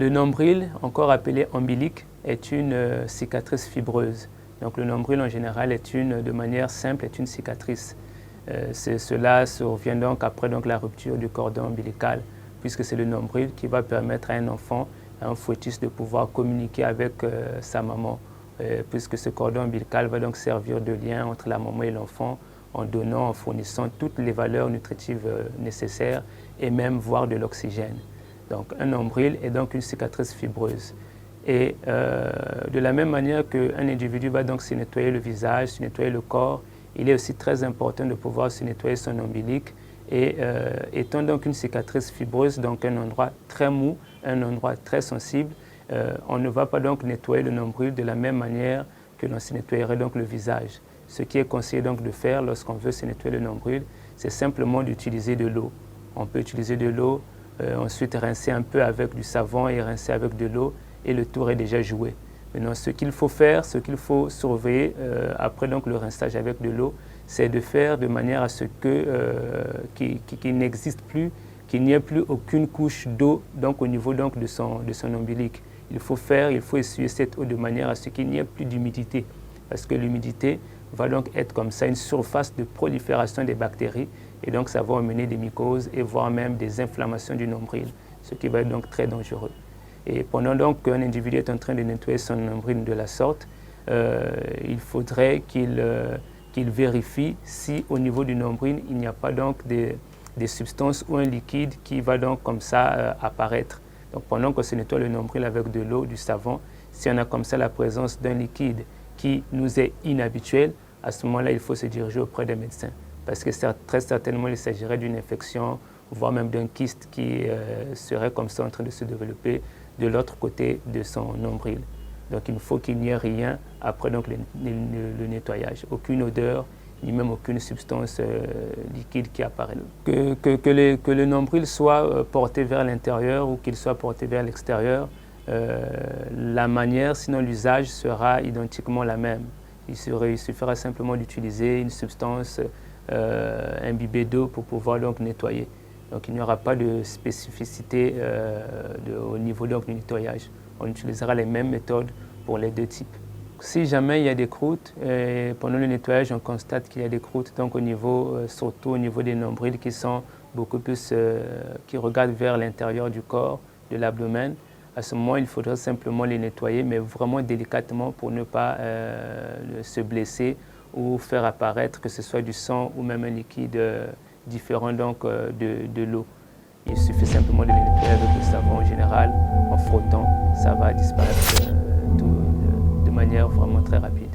Le nombril, encore appelé ombilique, est une cicatrice fibreuse. Donc le nombril en général de manière simple, est une cicatrice. Cela survient donc après la rupture du cordon ombilical, puisque c'est le nombril qui va permettre à un enfant, à un fœtus, de pouvoir communiquer avec sa maman, puisque ce cordon ombilical va donc servir de lien entre la maman et l'enfant, en donnant, en fournissant toutes les valeurs nutritives nécessaires et même voire de l'oxygène. Donc un nombril est donc une cicatrice fibreuse. Et de la même manière qu'un individu va donc se nettoyer le visage, se nettoyer le corps, il est aussi très important de pouvoir se nettoyer son ombilic. Et étant donc une cicatrice fibreuse, donc un endroit très mou, un endroit très sensible, on ne va pas donc nettoyer le nombril de la même manière que l'on se nettoyerait donc le visage. Ce qui est conseillé donc de faire lorsqu'on veut se nettoyer le nombril, c'est simplement d'utiliser de l'eau. On peut utiliser de l'eau, ensuite rincer un peu avec du savon et rincer avec de l'eau, et le tour est déjà joué. Maintenant, ce qu'il faut faire, ce qu'il faut surveiller après donc le rinçage avec de l'eau, c'est de faire de manière à ce qu'il n'existe plus, qu'il n'y ait plus aucune couche d'eau donc au niveau donc de son ombilic. Il faut essuyer cette eau de manière à ce qu'il n'y ait plus d'humidité, parce que l'humidité va donc être comme ça une surface de prolifération des bactéries, et donc ça va amener des mycoses et voire même des inflammations du nombril, ce qui va être donc très dangereux. Et pendant donc qu'un individu est en train de nettoyer son nombril de la sorte, il faudrait qu'il vérifie si au niveau du nombril il n'y a pas donc des substances ou un liquide qui va donc comme ça apparaître. Donc pendant qu'on se nettoie le nombril avec de l'eau, du savon, si on a comme ça la présence d'un liquide qui nous est inhabituel, à ce moment-là, il faut se diriger auprès des médecins. Parce que très certainement, il s'agirait d'une infection, voire même d'un kyste qui serait comme ça en train de se développer de l'autre côté de son nombril. Donc il faut qu'il n'y ait rien après donc, le nettoyage, aucune odeur, ni même aucune substance liquide qui apparaît. Que le nombril soit porté vers l'intérieur ou qu'il soit porté vers l'extérieur, la manière, sinon l'usage sera identiquement la même. Il suffira simplement d'utiliser une substance imbibée d'eau pour pouvoir donc nettoyer. Donc il n'y aura pas de spécificité au niveau donc, du nettoyage. On utilisera les mêmes méthodes pour les deux types. Si jamais il y a des croûtes, pendant le nettoyage, on constate qu'il y a des croûtes, donc surtout au niveau des nombrils qui sont beaucoup plus, qui regardent vers l'intérieur du corps, de l'abdomen. À ce moment, il faudra simplement les nettoyer, mais vraiment délicatement pour ne pas se blesser ou faire apparaître que ce soit du sang ou même un liquide différent donc, de l'eau. Il suffit simplement de les nettoyer avec le savon en général, en frottant, ça va disparaître de manière vraiment très rapide.